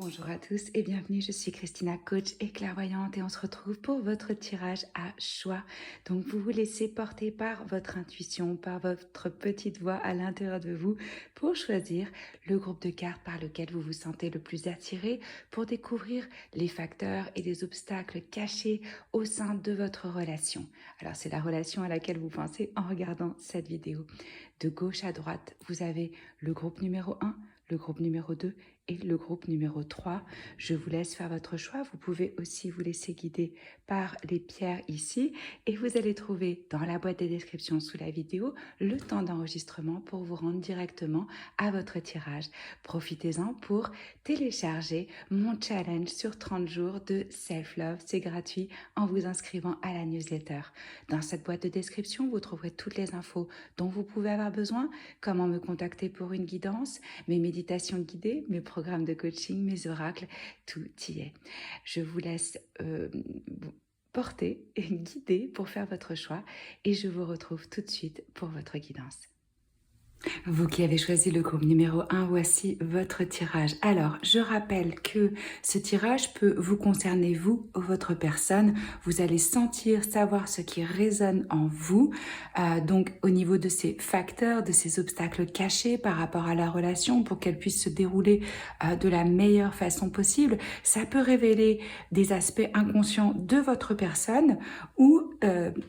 Bonjour à tous et bienvenue, je suis Christina, coach et clairvoyante et on se retrouve pour votre tirage à choix. Donc vous vous laissez porter par votre intuition, par votre petite voix à l'intérieur de vous pour choisir le groupe de cartes par lequel vous vous sentez le plus attiré pour découvrir les facteurs et les obstacles cachés au sein de votre relation. Alors c'est la relation à laquelle vous pensez en regardant cette vidéo. De gauche à droite, vous avez le groupe numéro 1, le groupe numéro 2 et le groupe numéro 3. Je vous laisse faire votre choix. Vous pouvez aussi vous laisser guider par les pierres ici et vous allez trouver dans la boîte de description sous la vidéo le temps d'enregistrement pour vous rendre directement à votre tirage. Profitez-en pour télécharger mon challenge sur 30 jours de self-love. C'est gratuit en vous inscrivant à la newsletter. Dans cette boîte de description, vous trouverez toutes les infos dont vous pouvez avoir besoin, comment me contacter pour une guidance, mes méditations guidées, mes programmes de coaching, mes oracles, tout y est. Je vous laisse porter et guider pour faire votre choix et je vous retrouve tout de suite pour votre guidance. Vous qui avez choisi le groupe numéro 1, voici votre tirage. Alors, je rappelle que ce tirage peut vous concerner, vous, votre personne. Vous allez sentir, savoir ce qui résonne en vous. Donc, au niveau de ces facteurs, de ces obstacles cachés par rapport à la relation pour qu'elle puisse se dérouler de la meilleure façon possible. Ça peut révéler des aspects inconscients de votre personne ou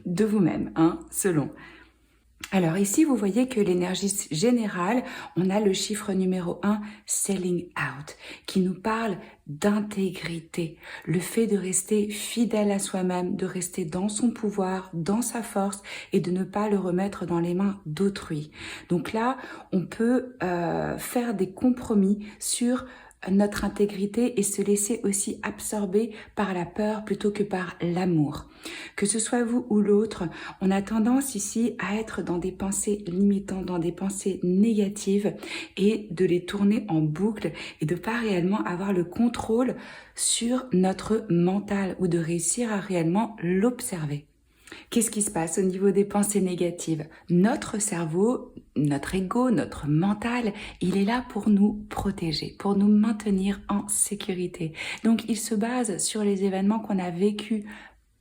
de vous-même, selon. Alors ici, vous voyez que l'énergie générale, on a le chiffre numéro 1, selling out, qui nous parle d'intégrité, le fait de rester fidèle à soi-même, de rester dans son pouvoir, dans sa force et de ne pas le remettre dans les mains d'autrui. Donc là, on peut faire des compromis sur notre intégrité et se laisser aussi absorber par la peur plutôt que par l'amour. Que ce soit vous ou l'autre, on a tendance ici à être dans des pensées limitantes, dans des pensées négatives et de les tourner en boucle et de pas réellement avoir le contrôle sur notre mental ou de réussir à réellement l'observer. Qu'est-ce qui se passe au niveau des pensées négatives? Notre cerveau, notre ego, notre mental, il est là pour nous protéger, pour nous maintenir en sécurité. Donc, il se base sur les événements qu'on a vécus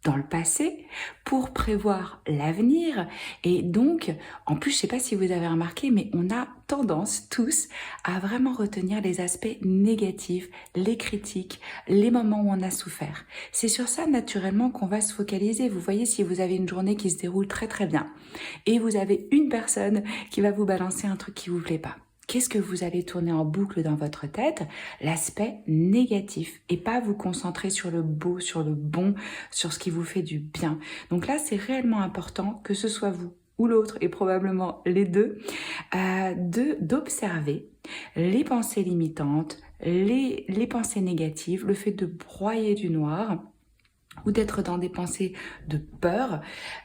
dans le passé pour prévoir l'avenir et donc en plus je sais pas si vous avez remarqué mais on a tendance tous à vraiment retenir les aspects négatifs, les critiques, les moments où on a souffert. C'est sur ça naturellement qu'on va se focaliser. Vous voyez, si vous avez une journée qui se déroule très très bien et vous avez une personne qui va vous balancer un truc qui vous plaît pas, qu'est-ce que vous allez tourner en boucle dans votre tête? L'aspect négatif et pas vous concentrer sur le beau, sur le bon, sur ce qui vous fait du bien. Donc là, c'est réellement important que ce soit vous ou l'autre et probablement les deux, d'observer les pensées limitantes, les pensées négatives, le fait de broyer du noir ou d'être dans des pensées de peur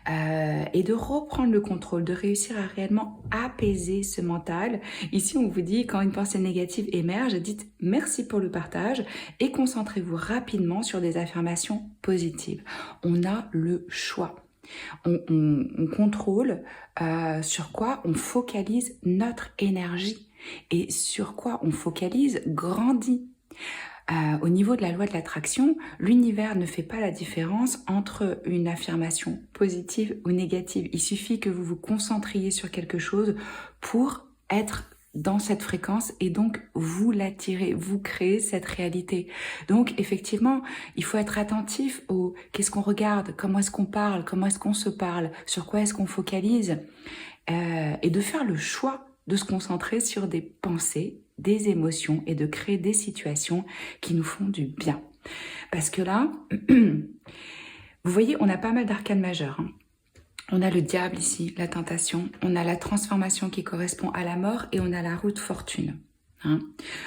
et de reprendre le contrôle, de réussir à réellement apaiser ce mental. Ici, on vous dit, quand une pensée négative émerge, dites merci pour le partage et concentrez-vous rapidement sur des affirmations positives. On a le choix. On contrôle sur quoi on focalise notre énergie et sur quoi on focalise grandit. Au niveau de la loi de l'attraction, l'univers ne fait pas la différence entre une affirmation positive ou négative. Il suffit que vous vous concentriez sur quelque chose pour être dans cette fréquence et donc vous l'attirez, vous créez cette réalité. Donc effectivement, il faut être attentif au qu'est-ce qu'on regarde, comment est-ce qu'on parle, comment est-ce qu'on se parle, sur quoi est-ce qu'on focalise et de faire le choix de se concentrer sur des pensées, des émotions et de créer des situations qui nous font du bien. Parce que là, vous voyez, on a pas mal d'arcanes majeures. On a le diable ici, la tentation, on a la transformation qui correspond à la mort et on a la route fortune.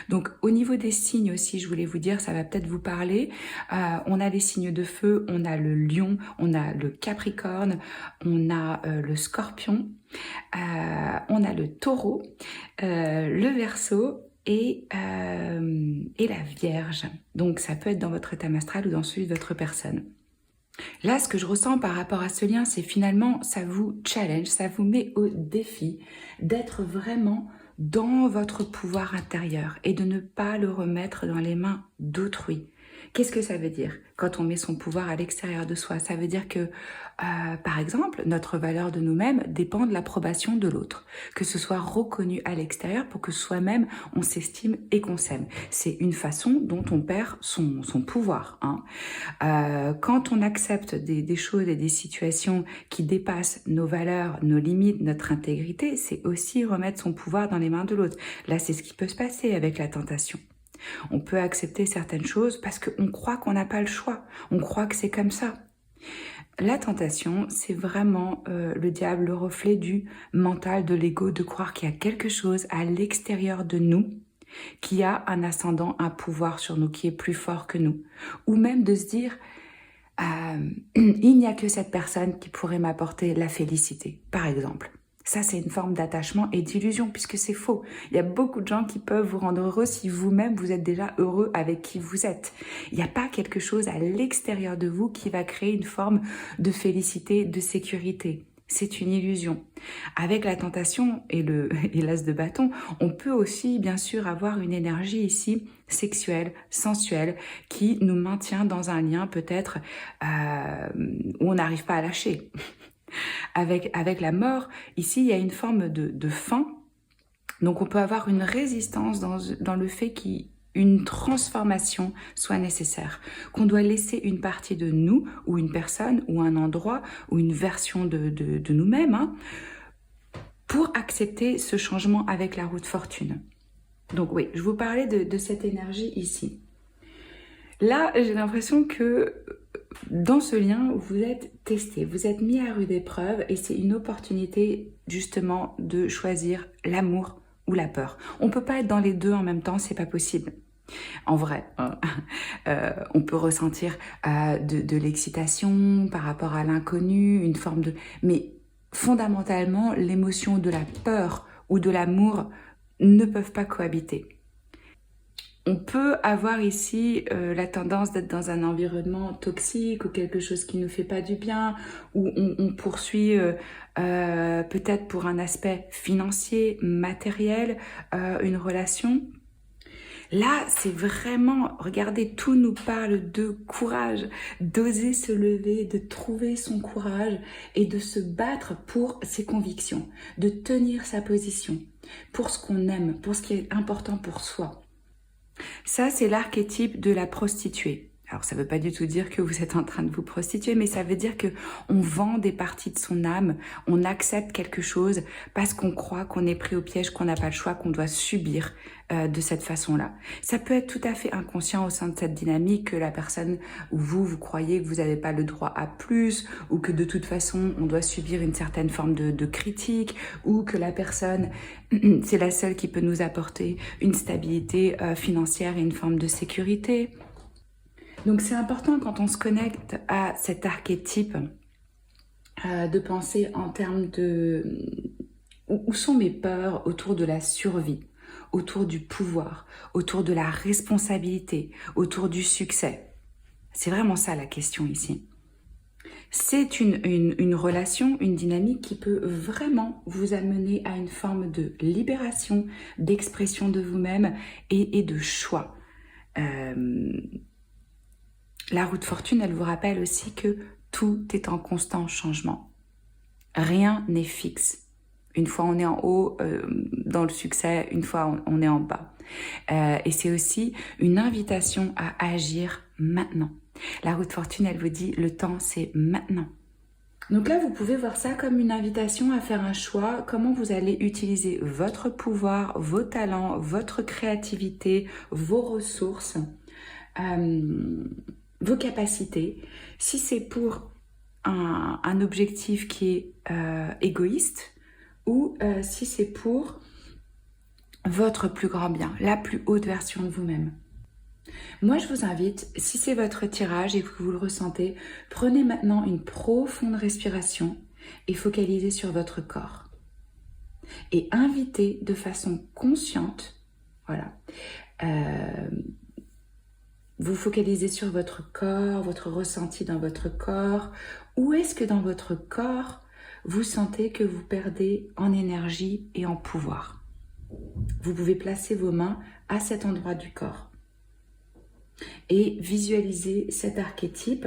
Donc au niveau des signes aussi, je voulais vous dire, ça va peut-être vous parler, on a les signes de feu, on a le lion, on a le capricorne, on a le scorpion, on a le taureau, le verseau et la vierge. Donc ça peut être dans votre thème astral ou dans celui de votre personne. Là, ce que je ressens par rapport à ce lien, c'est finalement, ça vous challenge, ça vous met au défi d'être vraiment dans votre pouvoir intérieur et de ne pas le remettre dans les mains d'autrui. Qu'est-ce que ça veut dire quand on met son pouvoir à l'extérieur de soi? Ça veut dire que, par exemple, notre valeur de nous-mêmes dépend de l'approbation de l'autre, que ce soit reconnu à l'extérieur pour que soi-même, on s'estime et qu'on s'aime. C'est une façon dont on perd son pouvoir. Hein. Quand on accepte des choses et des situations qui dépassent nos valeurs, nos limites, notre intégrité, c'est aussi remettre son pouvoir dans les mains de l'autre. Là, c'est ce qui peut se passer avec la tentation. On peut accepter certaines choses parce qu'on croit qu'on n'a pas le choix. On croit que c'est comme ça. La tentation, c'est vraiment le diable, le reflet du mental, de l'ego, de croire qu'il y a quelque chose à l'extérieur de nous qui a un ascendant, un pouvoir sur nous, qui est plus fort que nous. Ou même de se dire, il n'y a que cette personne qui pourrait m'apporter la félicité, par exemple. Ça, c'est une forme d'attachement et d'illusion, puisque c'est faux. Il y a beaucoup de gens qui peuvent vous rendre heureux si vous-même, vous êtes déjà heureux avec qui vous êtes. Il n'y a pas quelque chose à l'extérieur de vous qui va créer une forme de félicité, de sécurité. C'est une illusion. Avec la tentation et l'as de bâton, on peut aussi, bien sûr, avoir une énergie ici sexuelle, sensuelle, qui nous maintient dans un lien peut-être où on n'arrive pas à lâcher. Avec la mort, ici, il y a une forme de fin. Donc, on peut avoir une résistance dans le fait qu'une transformation soit nécessaire, qu'on doit laisser une partie de nous, ou une personne, ou un endroit, ou une version de nous-mêmes, hein, pour accepter ce changement avec la roue de fortune. Donc oui, je vous parlais de cette énergie ici. Là, j'ai l'impression que dans ce lien, vous êtes testé, vous êtes mis à rude épreuve et c'est une opportunité justement de choisir l'amour ou la peur. On peut pas être dans les deux en même temps, c'est pas possible. En vrai, on peut ressentir de l'excitation par rapport à l'inconnu, une forme de... Mais fondamentalement, l'émotion de la peur ou de l'amour ne peuvent pas cohabiter. On peut avoir ici la tendance d'être dans un environnement toxique ou quelque chose qui ne nous fait pas du bien, où on poursuit peut-être pour un aspect financier, matériel, une relation. Là, c'est vraiment, regardez, tout nous parle de courage, d'oser se lever, de trouver son courage et de se battre pour ses convictions, de tenir sa position, pour ce qu'on aime, pour ce qui est important pour soi. Ça, c'est l'archétype de la prostituée. Alors, ça ne veut pas du tout dire que vous êtes en train de vous prostituer, mais ça veut dire que on vend des parties de son âme, on accepte quelque chose parce qu'on croit qu'on est pris au piège, qu'on n'a pas le choix, qu'on doit subir de cette façon-là. Ça peut être tout à fait inconscient au sein de cette dynamique que la personne ou vous croyez que vous n'avez pas le droit à plus ou que de toute façon, on doit subir une certaine forme de critique ou que la personne, c'est la seule qui peut nous apporter une stabilité financière et une forme de sécurité. Donc c'est important quand on se connecte à cet archétype de penser en termes de où sont mes peurs autour de la survie, autour du pouvoir, autour de la responsabilité, autour du succès. C'est vraiment ça la question ici. C'est une relation, une dynamique qui peut vraiment vous amener à une forme de libération, d'expression de vous-même et de choix. La roue de fortune, elle vous rappelle aussi que tout est en constant changement. Rien n'est fixe. Une fois on est en haut dans le succès, une fois on est en bas. Et c'est aussi une invitation à agir maintenant. La roue de fortune, elle vous dit le temps c'est maintenant. Donc là, vous pouvez voir ça comme une invitation à faire un choix, comment vous allez utiliser votre pouvoir, vos talents, votre créativité, vos ressources, vos capacités, si c'est pour un objectif qui est égoïste ou si c'est pour votre plus grand bien, la plus haute version de vous-même. Moi, je vous invite, si c'est votre tirage et que vous le ressentez, prenez maintenant une profonde respiration et focalisez sur votre corps. Et invitez de façon consciente, voilà, vous focalisez sur votre corps, votre ressenti dans votre corps. Où est-ce que dans votre corps, vous sentez que vous perdez en énergie et en pouvoir? Vous pouvez placer vos mains à cet endroit du corps et visualiser cet archétype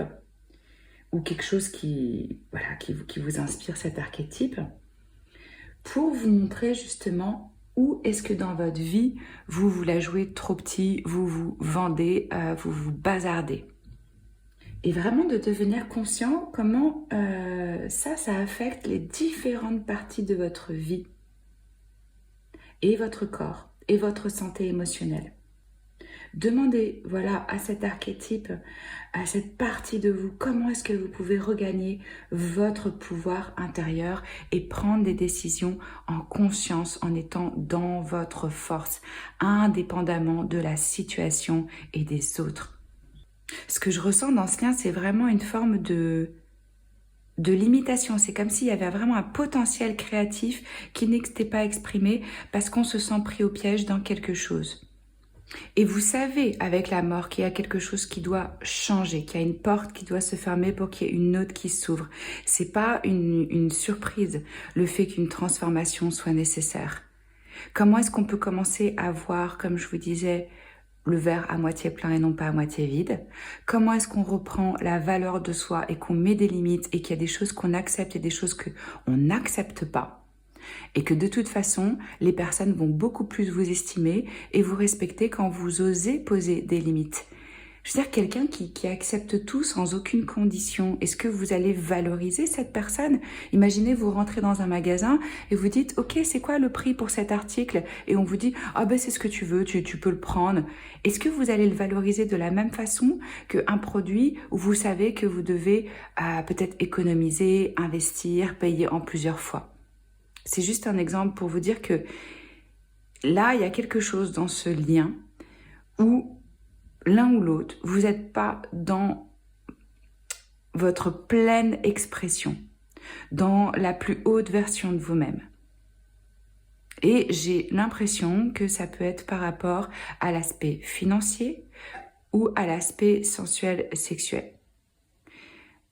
ou quelque chose qui vous inspire cet archétype pour vous montrer justement où est-ce que dans votre vie, vous la jouez trop petit, vous vous vendez, vous vous bazardez. Et vraiment de devenir conscient comment ça affecte les différentes parties de votre vie et votre corps et votre santé émotionnelle. Demandez, voilà, à cet archétype, à cette partie de vous, comment est-ce que vous pouvez regagner votre pouvoir intérieur et prendre des décisions en conscience, en étant dans votre force, indépendamment de la situation et des autres. Ce que je ressens dans ce lien, c'est vraiment une forme de limitation. C'est comme s'il y avait vraiment un potentiel créatif qui n'était pas exprimé parce qu'on se sent pris au piège dans quelque chose. Et vous savez, avec la mort, qu'il y a quelque chose qui doit changer, qu'il y a une porte qui doit se fermer pour qu'il y ait une autre qui s'ouvre. C'est pas une surprise, le fait qu'une transformation soit nécessaire. Comment est-ce qu'on peut commencer à voir, comme je vous disais, le verre à moitié plein et non pas à moitié vide? Comment est-ce qu'on reprend la valeur de soi et qu'on met des limites et qu'il y a des choses qu'on accepte et des choses qu'on n'accepte pas? Et que de toute façon, les personnes vont beaucoup plus vous estimer et vous respecter quand vous osez poser des limites. Je veux dire, quelqu'un qui accepte tout sans aucune condition, est-ce que vous allez valoriser cette personne? Imaginez, vous rentrez dans un magasin et vous dites, ok, c'est quoi le prix pour cet article? Et on vous dit, ah ben c'est ce que tu veux, tu peux le prendre. Est-ce que vous allez le valoriser de la même façon qu'un produit où vous savez que vous devez peut-être économiser, investir, payer en plusieurs fois? C'est juste un exemple pour vous dire que là, il y a quelque chose dans ce lien où l'un ou l'autre, vous n'êtes pas dans votre pleine expression, dans la plus haute version de vous-même. Et j'ai l'impression que ça peut être par rapport à l'aspect financier ou à l'aspect sensuel, sexuel.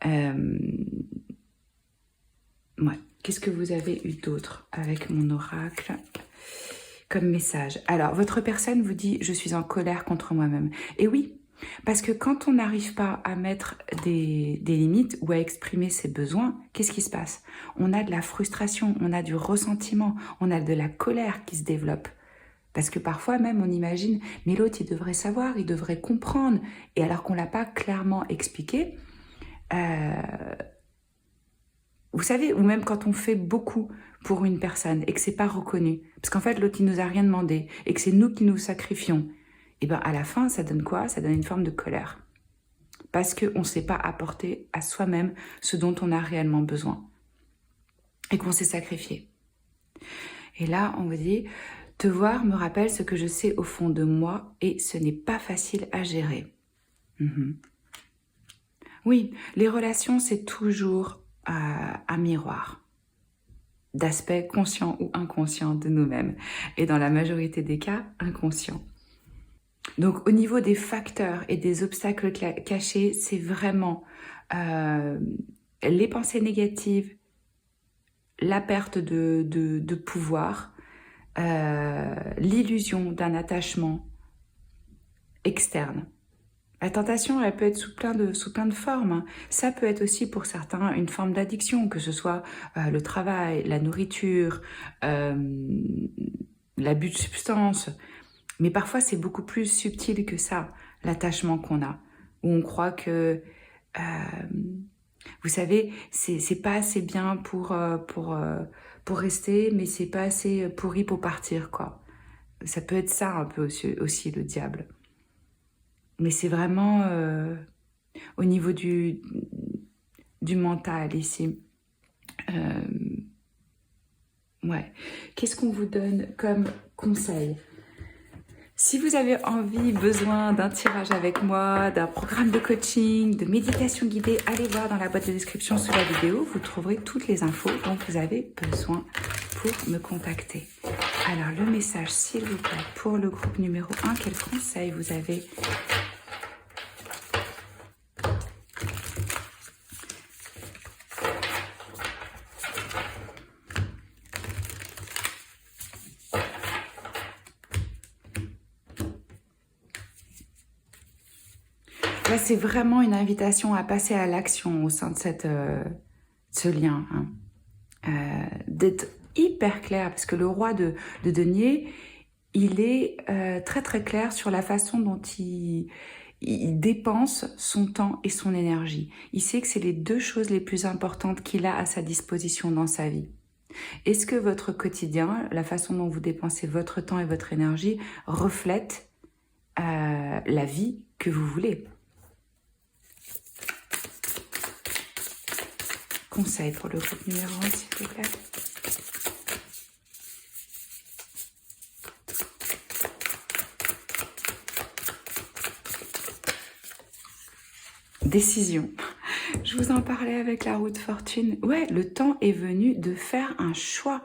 Ouais. Qu'est-ce que vous avez eu d'autre avec mon oracle comme message? Alors, votre personne vous dit « Je suis en colère contre moi-même ». Et oui, parce que quand on n'arrive pas à mettre des limites ou à exprimer ses besoins, qu'est-ce qui se passe? On a de la frustration, on a du ressentiment, on a de la colère qui se développe. Parce que parfois même on imagine « Mais l'autre, il devrait savoir, il devrait comprendre ». Et alors qu'on ne l'a pas clairement expliqué, vous savez, ou même quand on fait beaucoup pour une personne et que c'est pas reconnu, parce qu'en fait l'autre il nous a rien demandé et que c'est nous qui nous sacrifions, et bien à la fin ça donne quoi? Ça donne une forme de colère. Parce qu'on ne sait pas apporter à soi-même ce dont on a réellement besoin. Et qu'on s'est sacrifié. Et là on vous dit, te voir me rappelle ce que je sais au fond de moi et ce n'est pas facile à gérer. Oui, les relations c'est toujours un miroir d'aspects conscients ou inconscients de nous-mêmes. Et dans la majorité des cas, inconscients. Donc au niveau des facteurs et des obstacles cachés, c'est vraiment les pensées négatives, la perte de pouvoir, l'illusion d'un attachement externe. La tentation, elle peut être sous plein de formes. Ça peut être aussi pour certains une forme d'addiction, que ce soit le travail, la nourriture, l'abus de substances. Mais parfois, c'est beaucoup plus subtil que ça, l'attachement qu'on a. Où on croit que, vous savez, c'est pas assez bien pour rester, mais c'est pas assez pourri pour partir, quoi. Ça peut être ça un peu aussi le diable. Mais c'est vraiment au niveau du mental ici. Ouais. Qu'est-ce qu'on vous donne comme conseil? Si vous avez envie, besoin d'un tirage avec moi, d'un programme de coaching, de méditation guidée, allez voir dans la boîte de description sous la vidéo. Vous trouverez toutes les infos dont vous avez besoin pour me contacter. Alors, le message, s'il vous plaît, pour le groupe numéro 1, quel conseil vous avez ? Là, c'est vraiment une invitation à passer à l'action au sein de ce lien. Hein. D'être hyper clair, parce que le roi de denier, il est très très clair sur la façon dont il dépense son temps et son énergie. Il sait que c'est les deux choses les plus importantes qu'il a à sa disposition dans sa vie. Est-ce que votre quotidien, la façon dont vous dépensez votre temps et votre énergie, reflète la vie que vous voulez? Conseil pour le groupe numéro 1, s'il vous plaît. Décision. Je vous en parlais avec la roue de fortune. Ouais, le temps est venu de faire un choix.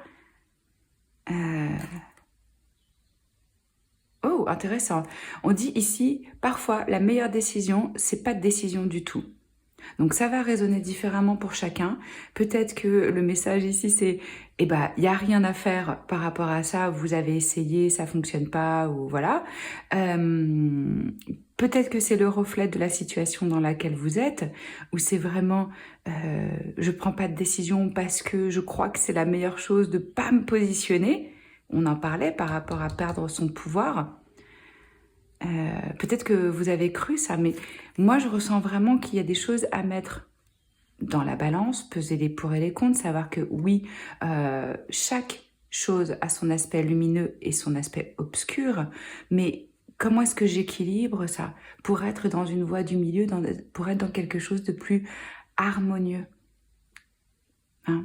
Oh, intéressant. On dit ici, parfois, la meilleure décision, c'est pas de décision du tout. Donc ça va résonner différemment pour chacun. Peut-être que le message ici c'est eh ben il y a rien à faire par rapport à ça, vous avez essayé, ça fonctionne pas ou voilà. Peut-être que c'est le reflet de la situation dans laquelle vous êtes, où c'est vraiment je prends pas de décision parce que je crois que c'est la meilleure chose de pas me positionner. On en parlait par rapport à perdre son pouvoir. Peut-être que vous avez cru ça, mais moi je ressens vraiment qu'il y a des choses à mettre dans la balance, peser les pour et les contre, savoir que oui, chaque chose a son aspect lumineux et son aspect obscur, mais comment est-ce que j'équilibre ça pour être dans une voie du milieu, pour être dans quelque chose de plus harmonieux, hein?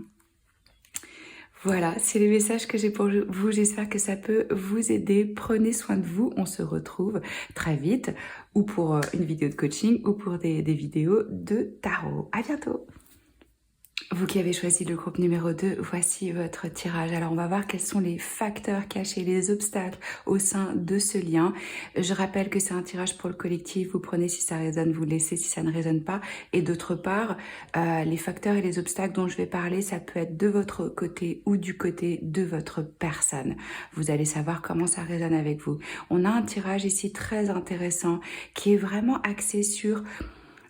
Voilà, c'est le message que j'ai pour vous. J'espère que ça peut vous aider. Prenez soin de vous. On se retrouve très vite, ou pour une vidéo de coaching, ou pour des vidéos de tarot. À bientôt! Vous qui avez choisi le groupe numéro 2, voici votre tirage. Alors, on va voir quels sont les facteurs cachés, les obstacles au sein de ce lien. Je rappelle que c'est un tirage pour le collectif. Vous prenez si ça résonne, vous laissez si ça ne résonne pas. Et d'autre part, les facteurs et les obstacles dont je vais parler, ça peut être de votre côté ou du côté de votre personne. Vous allez savoir comment ça résonne avec vous. On a un tirage ici très intéressant qui est vraiment axé sur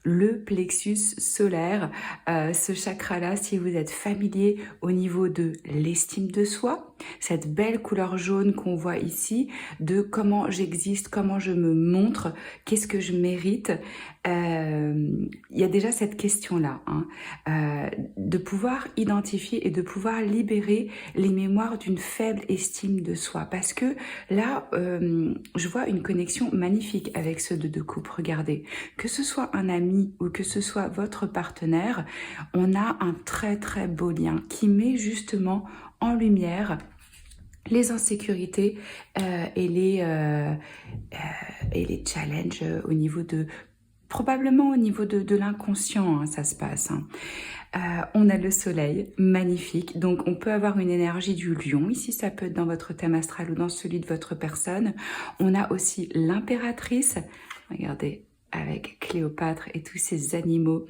le plexus solaire, ce chakra-là, si vous êtes familier au niveau de l'estime de soi, cette belle couleur jaune qu'on voit ici, de comment j'existe, comment je me montre, qu'est-ce que je mérite. Il y a déjà cette question-là, hein, de pouvoir identifier et de pouvoir libérer les mémoires d'une faible estime de soi. Parce que là, je vois une connexion magnifique avec ceux de deux couples. Regardez, que ce soit un ami ou que ce soit votre partenaire, on a un très très beau lien qui met justement en lumière les insécurités et les challenges au niveau de, probablement au niveau de l'inconscient, hein, ça se passe. Hein. On a le soleil, magnifique, donc on peut avoir une énergie du lion, ici ça peut être dans votre thème astral ou dans celui de votre personne. On a aussi l'impératrice, regardez, avec Cléopâtre et tous ces animaux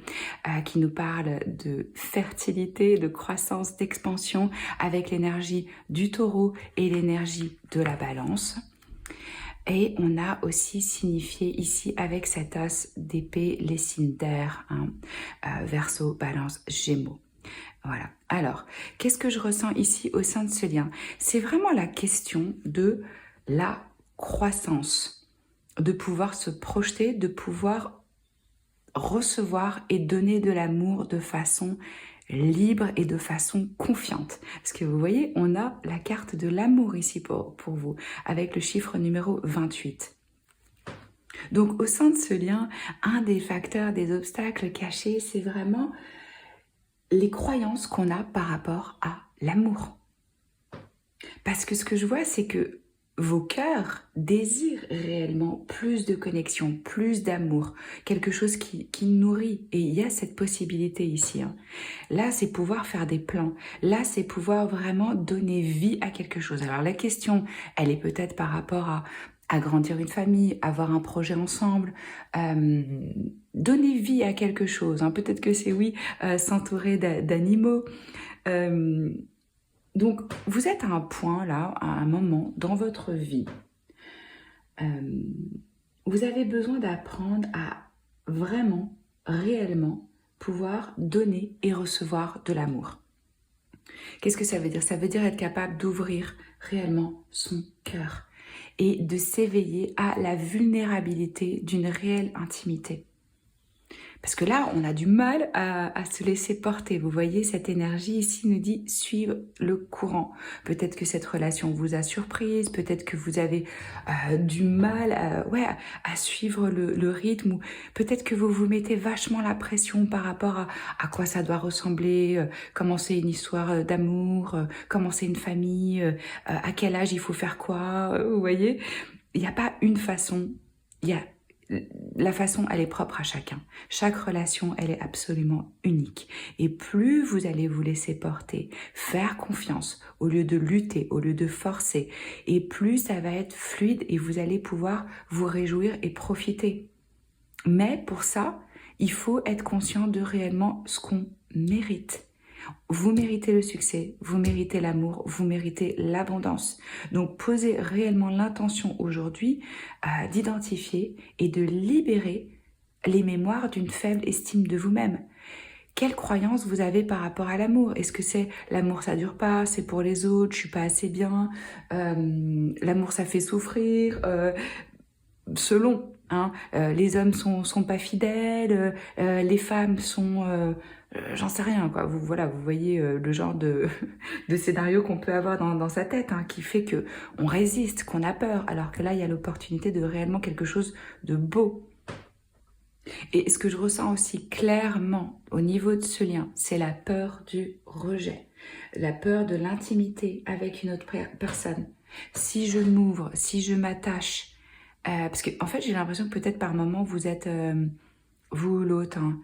qui nous parlent de fertilité, de croissance, d'expansion, avec l'énergie du taureau et l'énergie de la balance. Et on a aussi signifié ici avec cet as d'épée les signes d'air, hein, Verseau, Balance, Gémeaux. Voilà. Alors, qu'est-ce que je ressens ici au sein de ce lien? C'est vraiment la question de la croissance, de pouvoir se projeter, de pouvoir recevoir et donner de l'amour de façon libre et de façon confiante. Parce que vous voyez, on a la carte de l'amour ici pour vous, avec le chiffre numéro 28. Donc au sein de ce lien, un des facteurs, des obstacles cachés, c'est vraiment les croyances qu'on a par rapport à l'amour. Parce que ce que je vois, c'est que vos cœurs désirent réellement plus de connexion, plus d'amour, quelque chose qui nourrit. Et il y a cette possibilité ici. Hein. Là, c'est pouvoir faire des plans. Là, c'est pouvoir vraiment donner vie à quelque chose. Alors la question, elle est peut-être par rapport à agrandir une famille, avoir un projet ensemble, donner vie à quelque chose. Hein. Peut-être que c'est oui, s'entourer d'animaux. Donc, vous êtes à un point là, à un moment dans votre vie, vous avez besoin d'apprendre à vraiment, réellement pouvoir donner et recevoir de l'amour. Qu'est-ce que ça veut dire? Ça veut dire être capable d'ouvrir réellement son cœur et de s'éveiller à la vulnérabilité d'une réelle intimité. Parce que là, on a du mal à se laisser porter. Vous voyez, cette énergie ici nous dit suivre le courant. Peut-être que cette relation vous a surprise, peut-être que vous avez du mal à suivre le rythme, ou peut-être que vous vous mettez vachement la pression par rapport à quoi ça doit ressembler, comment c'est une histoire d'amour, comment c'est une famille, à quel âge il faut faire quoi, vous voyez. Il n'y a pas une façon, il y a la façon, elle est propre à chacun. Chaque relation, elle est absolument unique. Et plus vous allez vous laisser porter, faire confiance, au lieu de lutter, au lieu de forcer, et plus ça va être fluide et vous allez pouvoir vous réjouir et profiter. Mais pour ça, il faut être conscient de réellement ce qu'on mérite. Vous méritez le succès, vous méritez l'amour, vous méritez l'abondance. Donc posez réellement l'intention aujourd'hui d'identifier et de libérer les mémoires d'une faible estime de vous-même. Quelle croyance vous avez par rapport à l'amour? Est-ce que c'est l'amour ça dure pas, c'est pour les autres, je suis pas assez bien, l'amour ça fait souffrir, selon, hein, les hommes sont pas fidèles, les femmes sont... j'en sais rien, quoi. Vous voyez le genre de scénario qu'on peut avoir dans sa tête, hein, qui fait que on résiste, qu'on a peur, alors que là, il y a l'opportunité de réellement quelque chose de beau. Et ce que je ressens aussi clairement au niveau de ce lien, c'est la peur du rejet, la peur de l'intimité avec une autre personne. Si je m'ouvre, si je m'attache, parce que en fait, j'ai l'impression que peut-être par moment, vous êtes, vous ou l'autre, hein,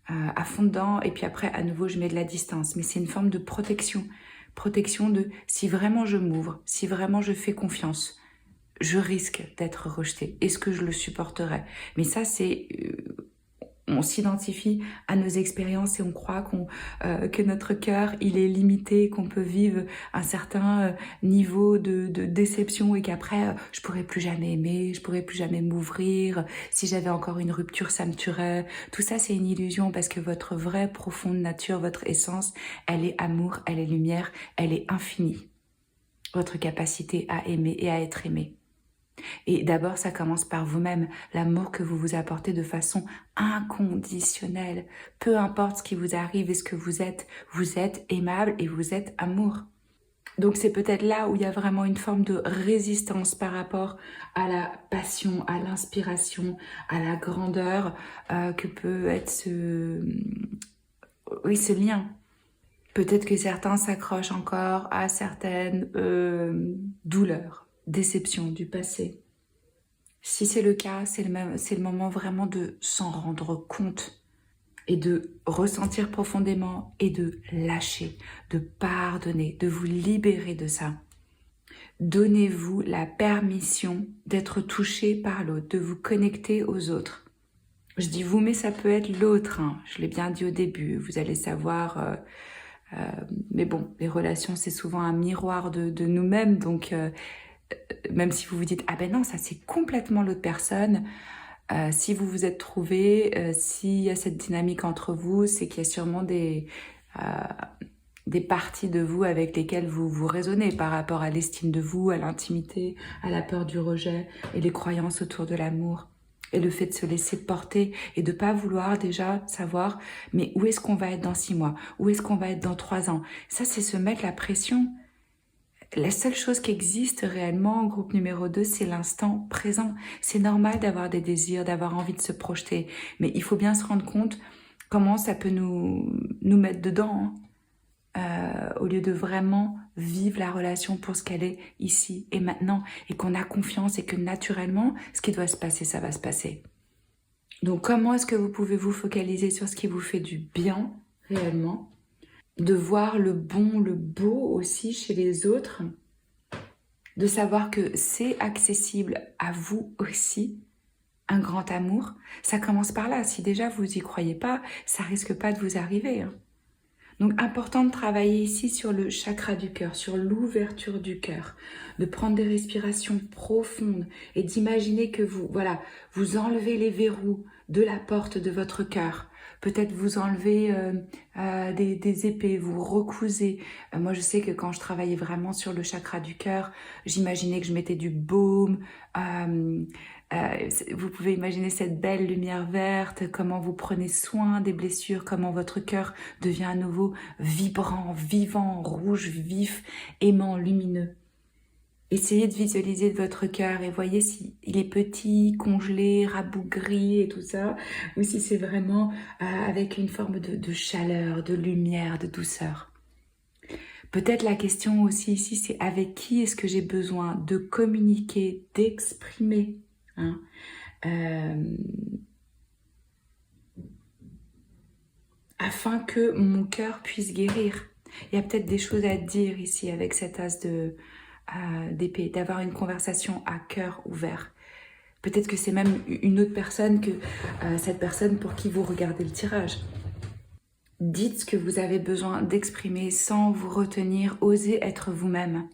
à fond dedans, et puis après, à nouveau, je mets de la distance. Mais c'est une forme de protection. Protection de si vraiment je m'ouvre, si vraiment je fais confiance, je risque d'être rejetée. Est-ce que je le supporterai? Mais ça, c'est... on s'identifie à nos expériences et on croit que notre cœur, il est limité, qu'on peut vivre un certain niveau de déception et qu'après, je pourrais plus jamais aimer, je pourrais plus jamais m'ouvrir. Si j'avais encore une rupture, ça me tuerait. Tout ça, c'est une illusion parce que votre vraie profonde nature, votre essence, elle est amour, elle est lumière, elle est infinie. Votre capacité à aimer et à être aimé. Et d'abord, ça commence par vous-même, l'amour que vous vous apportez de façon inconditionnelle. Peu importe ce qui vous arrive et ce que vous êtes aimable et vous êtes amour. Donc c'est peut-être là où il y a vraiment une forme de résistance par rapport à la passion, à l'inspiration, à la grandeur que peut être ce lien. Peut-être que certains s'accrochent encore à certaines douleurs, déceptions du passé. Si c'est le cas, c'est le moment vraiment de s'en rendre compte et de ressentir profondément et de lâcher, de pardonner, de vous libérer de ça. Donnez-vous la permission d'être touché par l'autre, de vous connecter aux autres. Je dis vous, mais ça peut être l'autre, hein. Je l'ai bien dit au début, vous allez savoir... mais bon, les relations, c'est souvent un miroir de nous-mêmes, donc même si vous vous dites « Ah ben non, ça c'est complètement l'autre personne », si vous vous êtes trouvé, s'il y a cette dynamique entre vous, c'est qu'il y a sûrement des parties de vous avec lesquelles vous raisonnez par rapport à l'estime de vous, à l'intimité, à la peur du rejet et les croyances autour de l'amour. Et le fait de se laisser porter et de pas vouloir déjà savoir mais où est-ce qu'on va être dans 6 mois, où est-ce qu'on va être dans 3 ans. Ça, c'est se mettre la pression. La seule chose qui existe réellement en groupe numéro 2, c'est l'instant présent. C'est normal d'avoir des désirs, d'avoir envie de se projeter, mais il faut bien se rendre compte comment ça peut nous mettre dedans, hein, au lieu de vraiment vivre la relation pour ce qu'elle est ici et maintenant, et qu'on a confiance et que naturellement, ce qui doit se passer, ça va se passer. Donc comment est-ce que vous pouvez vous focaliser sur ce qui vous fait du bien réellement, de voir le bon, le beau aussi chez les autres, de savoir que c'est accessible à vous aussi, un grand amour. Ça commence par là. Si déjà vous y croyez pas, ça risque pas de vous arriver, hein. Donc, important de travailler ici sur le chakra du cœur, sur l'ouverture du cœur, de prendre des respirations profondes et d'imaginer que vous, voilà, vous enlevez les verrous de la porte de votre cœur. Peut-être vous enlevez des épées, vous recousez. Moi, je sais que quand je travaillais vraiment sur le chakra du cœur, j'imaginais que je mettais du baume. Vous pouvez imaginer cette belle lumière verte, comment vous prenez soin des blessures, comment votre cœur devient à nouveau vibrant, vivant, rouge, vif, aimant, lumineux. Essayez de visualiser votre cœur et voyez s'il est petit, congelé, rabougri et tout ça, ou si c'est vraiment avec une forme de chaleur, de lumière, de douceur. Peut-être la question aussi ici, c'est avec qui est-ce que j'ai besoin de communiquer, d'exprimer, hein, afin que mon cœur puisse guérir. Il y a peut-être des choses à dire ici avec cet as d'épée, d'avoir une conversation à cœur ouvert. Peut-être que c'est même une autre personne que cette personne pour qui vous regardez le tirage. Dites ce que vous avez besoin d'exprimer sans vous retenir, osez être vous-même.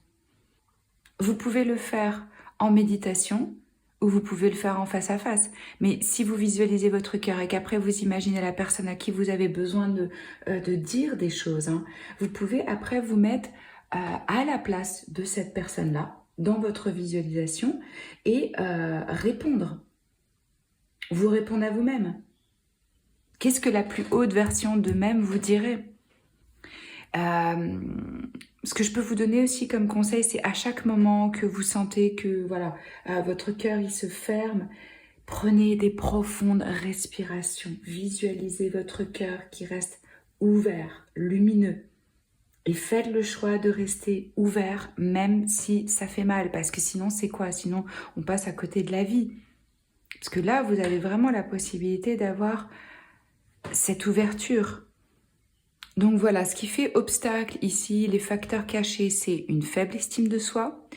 Vous pouvez le faire en méditation ou vous pouvez le faire en face à face. Mais si vous visualisez votre cœur et qu'après vous imaginez la personne à qui vous avez besoin de dire des choses, hein, vous pouvez après vous mettre à la place de cette personne-là dans votre visualisation et répondre. Vous répondre à vous-même. Qu'est-ce que la plus haute version d'eux-mêmes vous dirait? Ce que je peux vous donner aussi comme conseil, c'est à chaque moment que vous sentez que voilà, votre cœur il se ferme, prenez des profondes respirations. Visualisez votre cœur qui reste ouvert, lumineux. Et faites le choix de rester ouvert même si ça fait mal. Parce que sinon, c'est quoi? Sinon, on passe à côté de la vie. Parce que là, vous avez vraiment la possibilité d'avoir cette ouverture. Donc voilà, ce qui fait obstacle ici, les facteurs cachés, c'est une faible estime de soi.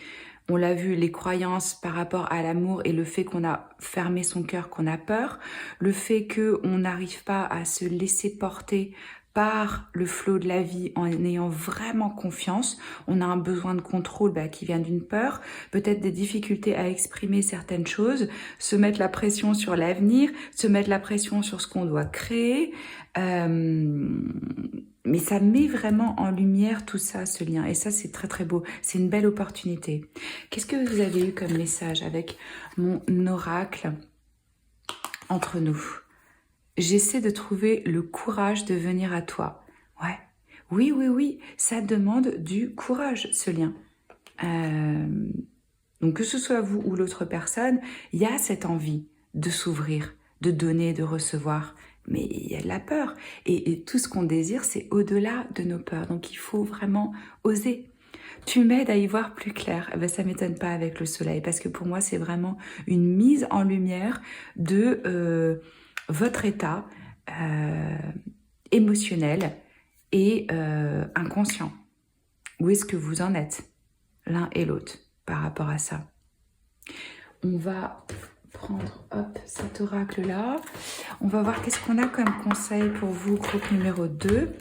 On l'a vu, les croyances par rapport à l'amour et le fait qu'on a fermé son cœur, qu'on a peur. Le fait qu'on n'arrive pas à se laisser porter par le flot de la vie en ayant vraiment confiance. On a un besoin de contrôle qui vient d'une peur, peut-être des difficultés à exprimer certaines choses, se mettre la pression sur l'avenir, se mettre la pression sur ce qu'on doit créer. Mais ça met vraiment en lumière tout ça, ce lien. Et ça, c'est très très beau. C'est une belle opportunité. Qu'est-ce que vous avez eu comme message avec mon oracle entre nous? J'essaie de trouver le courage de venir à toi. Ouais. Oui, oui, oui. Ça demande du courage, ce lien. Donc, que ce soit vous ou l'autre personne, il y a cette envie de s'ouvrir, de donner, de recevoir. Mais il y a de la peur. Et tout ce qu'on désire, c'est au-delà de nos peurs. Donc, il faut vraiment oser. Tu m'aides à y voir plus clair. Eh ben, ça ne m'étonne pas avec le soleil. Parce que pour moi, c'est vraiment une mise en lumière de votre état émotionnel et inconscient. Où est-ce que vous en êtes, l'un et l'autre, par rapport à ça? On va prendre cet oracle-là. On va voir qu'est-ce qu'on a comme conseil pour vous, groupe numéro 2.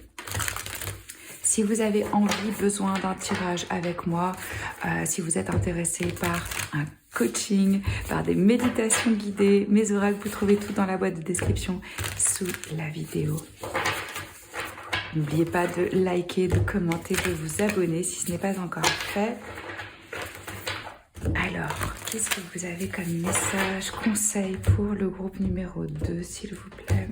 Si vous avez envie, besoin d'un tirage avec moi, si vous êtes intéressé par un coaching, par des méditations guidées, mes oracles, vous trouvez tout dans la boîte de description sous la vidéo. N'oubliez pas de liker, de commenter, de vous abonner si ce n'est pas encore fait. Alors, qu'est-ce que vous avez comme message, conseil pour le groupe numéro 2, s'il vous plaît?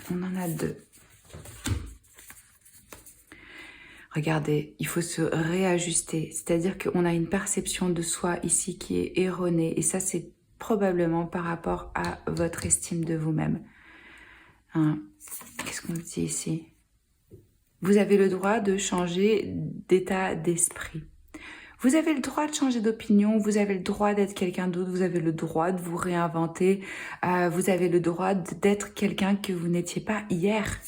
On en a 2. Regardez, il faut se réajuster. C'est-à-dire qu'on a une perception de soi ici qui est erronée. Et ça, c'est probablement par rapport à votre estime de vous-même. Hein? Qu'est-ce qu'on dit ici? Vous avez le droit de changer d'état d'esprit. Vous avez le droit de changer d'opinion, vous avez le droit d'être quelqu'un d'autre, vous avez le droit de vous réinventer, vous avez le droit d'être quelqu'un que vous n'étiez pas hier.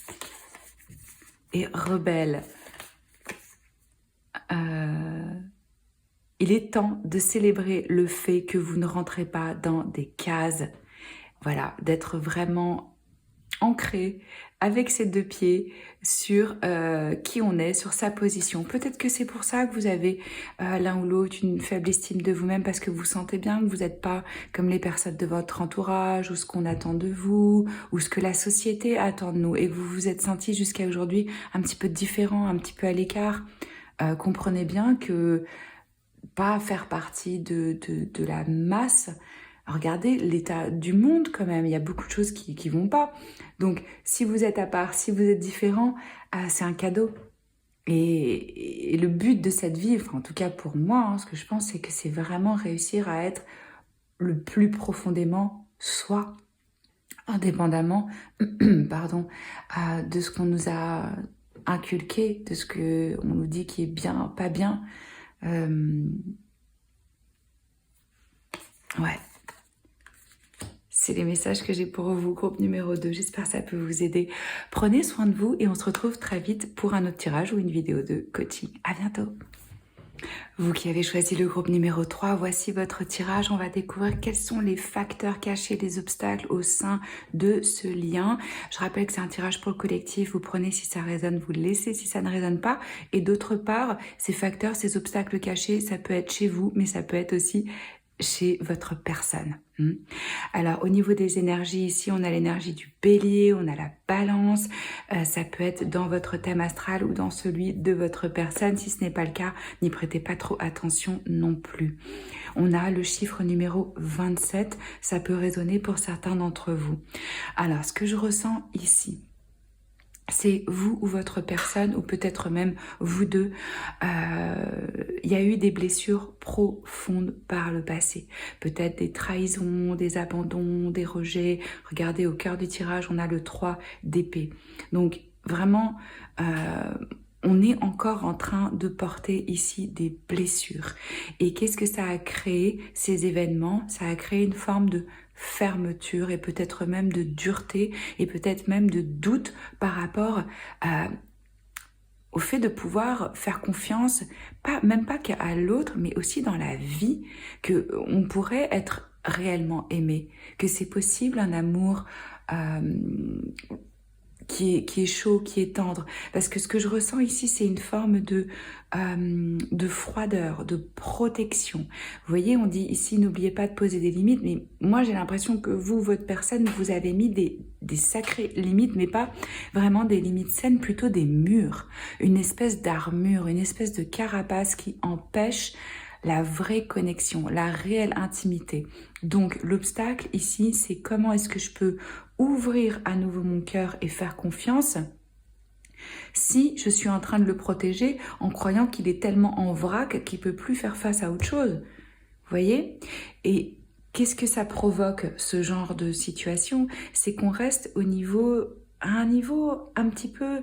Et rebelle. Il est temps de célébrer le fait que vous ne rentrez pas dans des cases. Voilà, d'être vraiment ancré avec ses deux pieds sur qui on est, sur sa position. Peut-être que c'est pour ça que vous avez l'un ou l'autre une faible estime de vous-même parce que vous sentez bien que vous n'êtes pas comme les personnes de votre entourage ou ce qu'on attend de vous ou ce que la société attend de nous et que vous vous êtes senti jusqu'à aujourd'hui un petit peu différent, un petit peu à l'écart. Comprenez bien que pas faire partie de la masse. Regardez l'état du monde quand même, il y a beaucoup de choses qui vont pas. Donc si vous êtes à part, si vous êtes différent, c'est un cadeau. Et le but de cette vie, enfin en tout cas pour moi, hein, ce que je pense, c'est que c'est vraiment réussir à être le plus profondément soi, indépendamment pardon, de ce qu'on nous a inculqué, de ce qu'on nous dit qui est bien, pas bien. Ouais. C'est les messages que j'ai pour vous, groupe numéro 2. J'espère que ça peut vous aider. Prenez soin de vous et on se retrouve très vite pour un autre tirage ou une vidéo de coaching. À bientôt. Vous qui avez choisi le groupe numéro 3, voici votre tirage. On va découvrir quels sont les facteurs cachés, les obstacles au sein de ce lien. Je rappelle que c'est un tirage pour le collectif. Vous prenez si ça résonne, vous le laissez si ça ne résonne pas. Et d'autre part, ces facteurs, ces obstacles cachés, ça peut être chez vous, mais ça peut être aussi chez votre personne. Alors au niveau des énergies, ici on a l'énergie du bélier, on a la balance, ça peut être dans votre thème astral ou dans celui de votre personne. Si ce n'est pas le cas, n'y prêtez pas trop attention non plus. On a le chiffre numéro 27, ça peut résonner pour certains d'entre vous. Alors ce que je ressens ici, c'est vous ou votre personne, ou peut-être même vous deux, il y a eu des blessures profondes par le passé. Peut-être des trahisons, des abandons, des rejets. Regardez, au cœur du tirage, on a le 3 d'épée. Donc vraiment, on est encore en train de porter ici des blessures. Et qu'est-ce que ça a créé, ces événements? Ça a créé une forme de fermeture et peut-être même de dureté et peut-être même de doute par rapport au fait de pouvoir faire confiance, même pas qu'à l'autre, mais aussi dans la vie, qu'on pourrait être réellement aimé, que c'est possible un amour qui est chaud, qui est tendre. Parce que ce que je ressens ici, c'est une forme de froideur, de protection. Vous voyez, on dit ici, n'oubliez pas de poser des limites, mais moi j'ai l'impression que vous, votre personne, vous avez mis des sacrées limites, mais pas vraiment des limites saines, plutôt des murs. Une espèce d'armure, une espèce de carapace qui empêche la vraie connexion, la réelle intimité. Donc l'obstacle ici, c'est comment est-ce que je peux ouvrir à nouveau mon cœur et faire confiance si je suis en train de le protéger en croyant qu'il est tellement en vrac qu'il ne peut plus faire face à autre chose. Vous voyez? Et qu'est-ce que ça provoque, ce genre de situation? C'est qu'on reste à un niveau un petit peu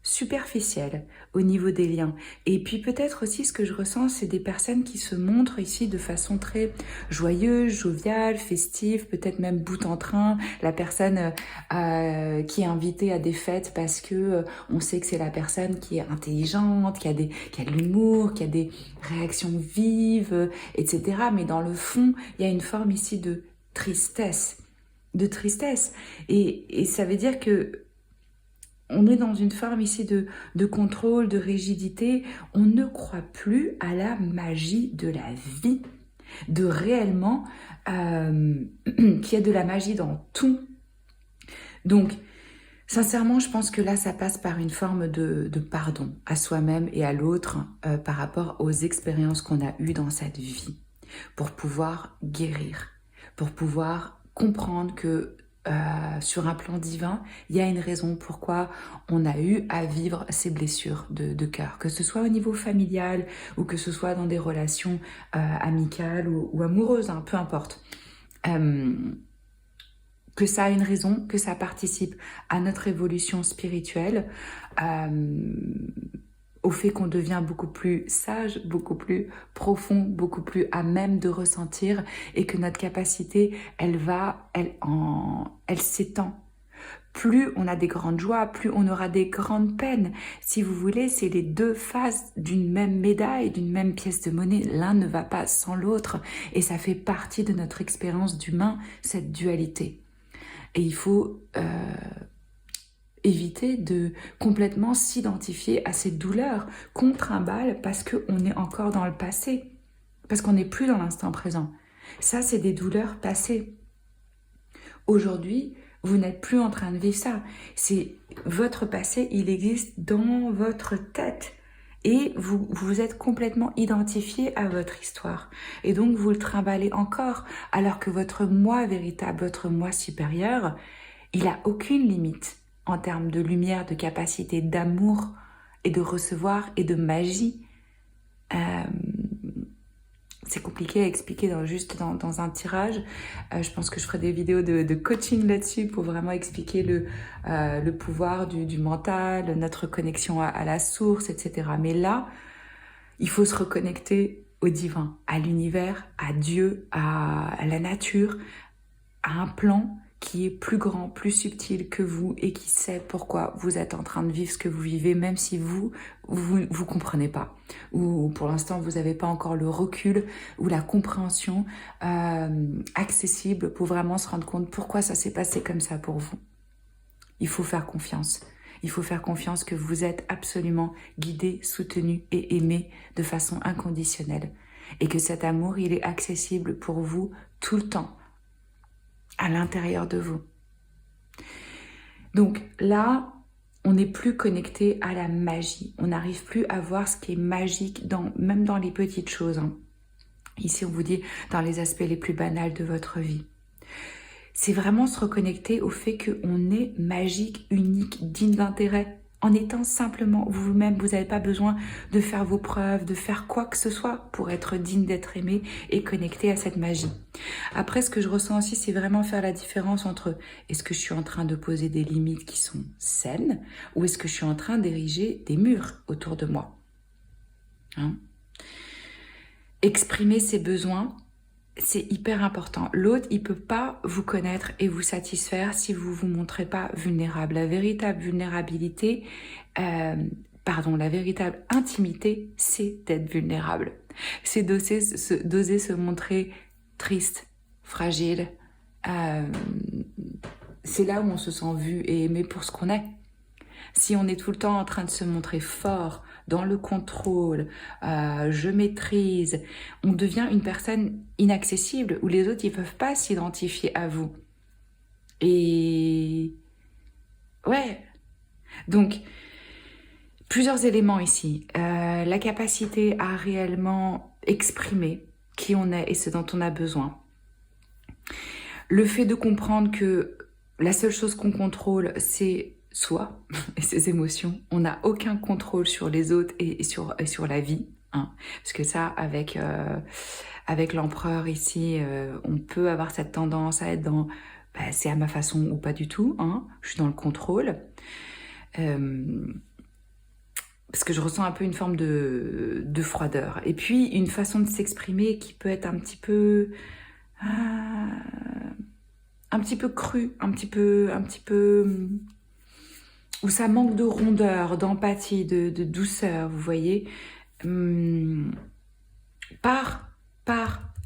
superficielle au niveau des liens. Et puis peut-être aussi ce que je ressens, c'est des personnes qui se montrent ici de façon très joyeuse, joviale, festive, peut-être même bout en train. La personne qui est invitée à des fêtes parce que on sait que c'est la personne qui est intelligente, qui a de l'humour, qui a des réactions vives, etc. Mais dans le fond, il y a une forme ici de tristesse. Et ça veut dire que on est dans une forme ici de contrôle, de rigidité. On ne croit plus à la magie de la vie, de réellement qu'il y a de la magie dans tout. Donc, sincèrement, je pense que là, ça passe par une forme de pardon à soi-même et à l'autre par rapport aux expériences qu'on a eues dans cette vie, pour pouvoir guérir, pour pouvoir comprendre que sur un plan divin, il y a une raison pourquoi on a eu à vivre ces blessures de cœur, que ce soit au niveau familial ou que ce soit dans des relations amicales ou amoureuses, hein, peu importe. Que ça a une raison, que ça participe à notre évolution spirituelle, au fait qu'on devient beaucoup plus sage, beaucoup plus profond, beaucoup plus à même de ressentir et que notre capacité, elle s'étend. plus on a des grandes joies, plus on aura des grandes peines. Si vous voulez, c'est les deux faces d'une même médaille, d'une même pièce de monnaie. L'un ne va pas sans l'autre. Et ça fait partie de notre expérience d'humain, cette dualité. Et il faut éviter de complètement s'identifier à ces douleurs qu'on trimballe parce qu'on est encore dans le passé, parce qu'on n'est plus dans l'instant présent. Ça, c'est des douleurs passées. Aujourd'hui, vous n'êtes plus en train de vivre ça. C'est votre passé, il existe dans votre tête. Et vous êtes complètement identifié à votre histoire. Et donc, vous le trimballez encore, alors que votre moi véritable, votre moi supérieur, il n'a aucune limite en termes de lumière, de capacité, d'amour et de recevoir et de magie. C'est compliqué à expliquer dans un tirage. Je pense que je ferai des vidéos de coaching là-dessus pour vraiment expliquer le pouvoir du mental, notre connexion à la source, etc. Mais là, il faut se reconnecter au divin, à l'univers, à Dieu, à la nature, à un plan qui est plus grand, plus subtil que vous et qui sait pourquoi vous êtes en train de vivre ce que vous vivez, même si vous comprenez pas. Ou pour l'instant, vous n'avez pas encore le recul ou la compréhension accessible pour vraiment se rendre compte pourquoi ça s'est passé comme ça pour vous. Il faut faire confiance. Il faut faire confiance que vous êtes absolument guidé, soutenu et aimé de façon inconditionnelle. Et que cet amour, il est accessible pour vous tout le temps, à l'intérieur de vous. Donc là, on n'est plus connecté à la magie. On n'arrive plus à voir ce qui est magique, même dans les petites choses. Ici, on vous dit dans les aspects les plus banals de votre vie. C'est vraiment se reconnecter au fait qu'on est magique, unique, digne d'intérêt. En étant simplement vous-même, vous n'avez pas besoin de faire vos preuves, de faire quoi que ce soit pour être digne d'être aimé et connecté à cette magie. Après, ce que je ressens aussi, c'est vraiment faire la différence entre est-ce que je suis en train de poser des limites qui sont saines ou est-ce que je suis en train d'ériger des murs autour de moi. Exprimer ses besoins, c'est hyper important. L'autre, il peut pas vous connaître et vous satisfaire si vous vous montrez pas vulnérable. La véritable vulnérabilité, la véritable intimité, c'est d'être vulnérable. C'est d'oser se montrer triste, fragile. C'est là où on se sent vu et aimé pour ce qu'on est. Si on est tout le temps en train de se montrer fort, dans le contrôle, je maîtrise, on devient une personne inaccessible où les autres, ils peuvent pas s'identifier à vous. Et ouais, donc plusieurs éléments ici. La capacité à réellement exprimer qui on est et ce dont on a besoin. Le fait de comprendre que la seule chose qu'on contrôle, c'est soi et ses émotions. On n'a aucun contrôle sur les autres et sur la vie. Parce que ça, avec l'empereur ici, on peut avoir cette tendance à être dans c'est à ma façon ou pas du tout. Je suis dans le contrôle. Parce que je ressens un peu une forme de froideur. Et puis, une façon de s'exprimer qui peut être un petit peu crue, un petit peu où ça manque de rondeur, d'empathie, de douceur, vous voyez, par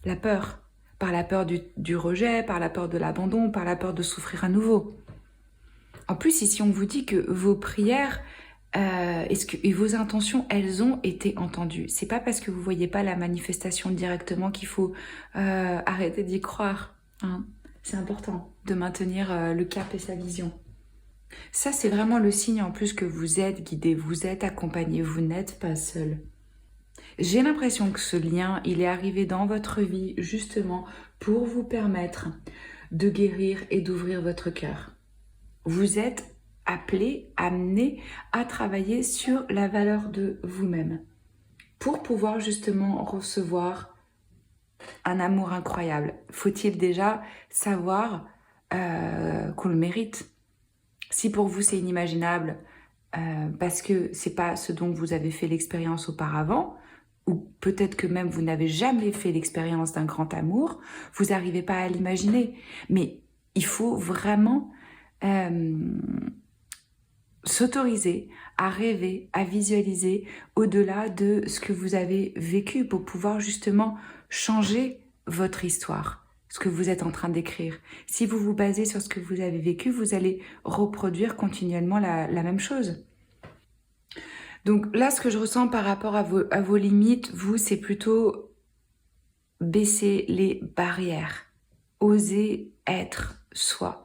la peur du rejet, par la peur de l'abandon, par la peur de souffrir à nouveau. En plus, ici, on vous dit que vos prières et vos intentions, elles ont été entendues. C'est pas parce que vous voyez pas la manifestation directement qu'il faut arrêter d'y croire. C'est important de maintenir le cap et sa vision. Ça, c'est vraiment le signe en plus que vous êtes guidé, vous êtes accompagné, vous n'êtes pas seul. J'ai l'impression que ce lien, il est arrivé dans votre vie justement pour vous permettre de guérir et d'ouvrir votre cœur. Vous êtes appelé, amené à travailler sur la valeur de vous-même pour pouvoir justement recevoir un amour incroyable. Faut-il déjà savoir qu'on le mérite? Si pour vous c'est inimaginable parce que c'est pas ce dont vous avez fait l'expérience auparavant, ou peut-être que même vous n'avez jamais fait l'expérience d'un grand amour, vous n'arrivez pas à l'imaginer. Mais il faut vraiment s'autoriser à rêver, à visualiser au-delà de ce que vous avez vécu pour pouvoir justement changer votre histoire, ce que vous êtes en train d'écrire. Si vous vous basez sur ce que vous avez vécu, vous allez reproduire continuellement la même chose. Donc là, ce que je ressens par rapport à vos limites, vous, c'est plutôt baisser les barrières, oser être soi.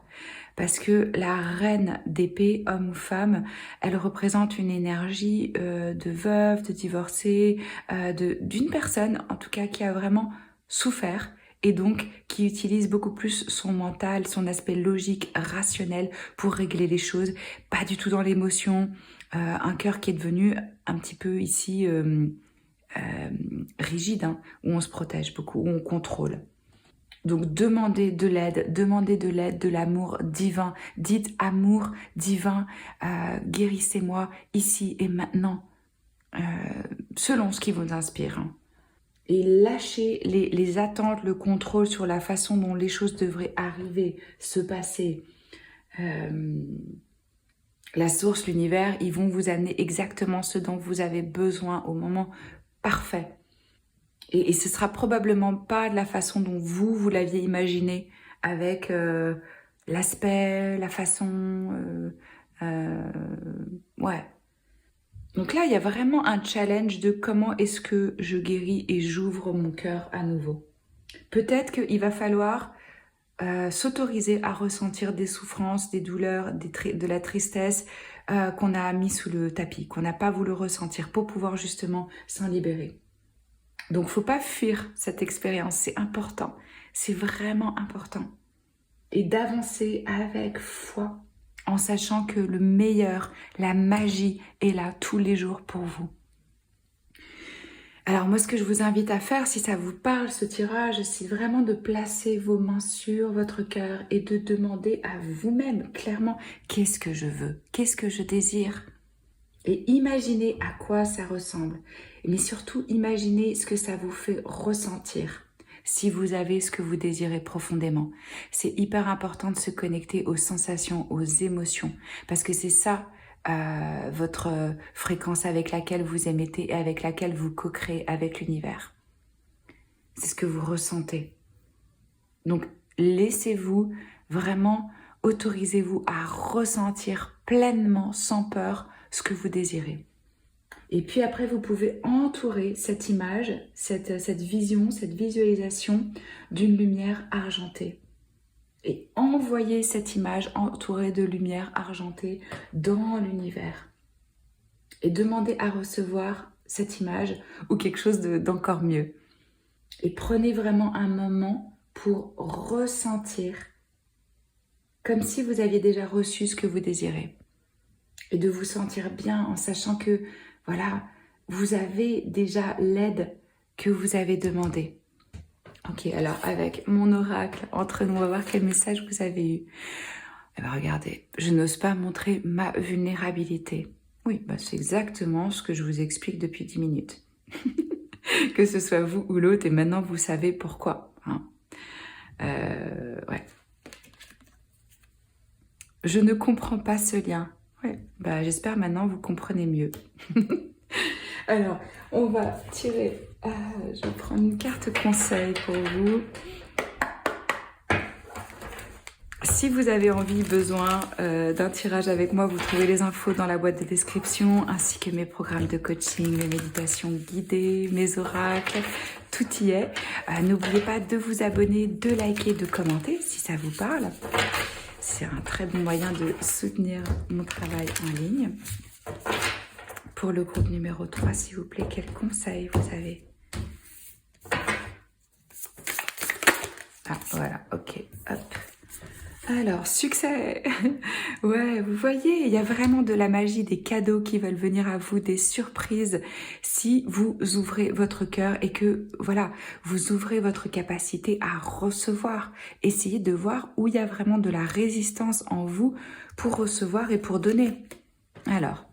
Parce que la reine d'épée, homme ou femme, elle représente une énergie de veuve, de divorcée, d'une personne, en tout cas, qui a vraiment souffert et donc qui utilise beaucoup plus son mental, son aspect logique, rationnel pour régler les choses, pas du tout dans l'émotion, un cœur qui est devenu un petit peu ici rigide, hein, où on se protège beaucoup, où on contrôle. Donc demandez de l'aide, de l'amour divin. Dites amour divin, guérissez-moi ici et maintenant, selon ce qui vous inspire. Hein. Et lâchez les attentes, le contrôle sur la façon dont les choses devraient arriver, se passer. La source, l'univers, ils vont vous amener exactement ce dont vous avez besoin au moment parfait. Et ce sera probablement pas de la façon dont vous l'aviez imaginé, avec l'aspect, la façon... ouais. Donc là, il y a vraiment un challenge de comment est-ce que je guéris et j'ouvre mon cœur à nouveau. Peut-être qu'il va falloir s'autoriser à ressentir des souffrances, des douleurs, de la tristesse qu'on a mis sous le tapis, qu'on n'a pas voulu ressentir pour pouvoir justement s'en libérer. Donc, faut pas fuir cette expérience, c'est important, c'est vraiment important. Et d'avancer avec foi, en sachant que le meilleur, la magie est là tous les jours pour vous. Alors moi, ce que je vous invite à faire, si ça vous parle, ce tirage, c'est vraiment de placer vos mains sur votre cœur et de demander à vous-même clairement, qu'est-ce que je veux? Qu'est-ce que je désire? Et imaginez à quoi ça ressemble. Mais surtout, imaginez ce que ça vous fait ressentir si vous avez ce que vous désirez profondément. C'est hyper important de se connecter aux sensations, aux émotions, parce que c'est ça, votre fréquence avec laquelle vous émettez et avec laquelle vous co-créez avec l'univers. C'est ce que vous ressentez. Donc, laissez-vous vraiment, autorisez-vous à ressentir pleinement, sans peur, ce que vous désirez. Et puis après, vous pouvez entourer cette image, cette vision, cette visualisation d'une lumière argentée. Et envoyer cette image entourée de lumière argentée dans l'univers. Et demander à recevoir cette image ou quelque chose d'encore mieux. Et prenez vraiment un moment pour ressentir comme si vous aviez déjà reçu ce que vous désirez. Et de vous sentir bien en sachant que, voilà, vous avez déjà l'aide que vous avez demandée. Ok, alors avec mon oracle entre nous, on va voir quel message vous avez eu. Eh bien, regardez, je n'ose pas montrer ma vulnérabilité. Oui, bah, c'est exactement ce que je vous explique depuis 10 minutes. Que ce soit vous ou l'autre, et maintenant vous savez pourquoi. Hein. Ouais. Je ne comprends pas ce lien. Ouais, bah, j'espère maintenant vous comprenez mieux. Alors, on va tirer... je vais prendre une carte conseil pour vous. Si vous avez envie, besoin d'un tirage avec moi, vous trouvez les infos dans la boîte de description, ainsi que mes programmes de coaching, mes méditations guidées, mes oracles, tout y est. N'oubliez pas de vous abonner, de liker, de commenter si ça vous parle. C'est un très bon moyen de soutenir mon travail en ligne. Pour le groupe numéro 3, s'il vous plaît, quel conseil vous avez? Ah, voilà, ok, hop. Alors, succès. Ouais, vous voyez, il y a vraiment de la magie, des cadeaux qui veulent venir à vous, des surprises, si vous ouvrez votre cœur et que, voilà, vous ouvrez votre capacité à recevoir. Essayez de voir où il y a vraiment de la résistance en vous pour recevoir et pour donner. Alors,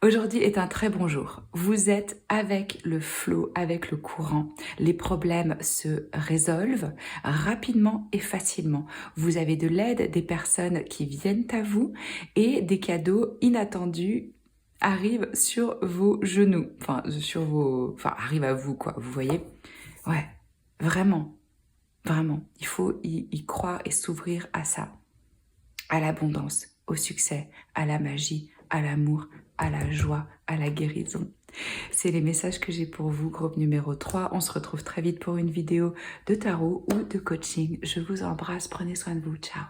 Aujourd'hui est un très bon jour. Vous êtes avec le flot, avec le courant. Les problèmes se résolvent rapidement et facilement. Vous avez de l'aide, des personnes qui viennent à vous et des cadeaux inattendus arrivent sur vos genoux. Enfin, arrivent à vous, quoi. Vous voyez? Ouais, vraiment, vraiment. Il faut y croire et s'ouvrir à ça, à l'abondance, au succès, à la magie, à l'amour, à la joie, à la guérison. C'est les messages que j'ai pour vous, groupe numéro 3. On se retrouve très vite pour une vidéo de tarot ou de coaching. Je vous embrasse, prenez soin de vous, ciao.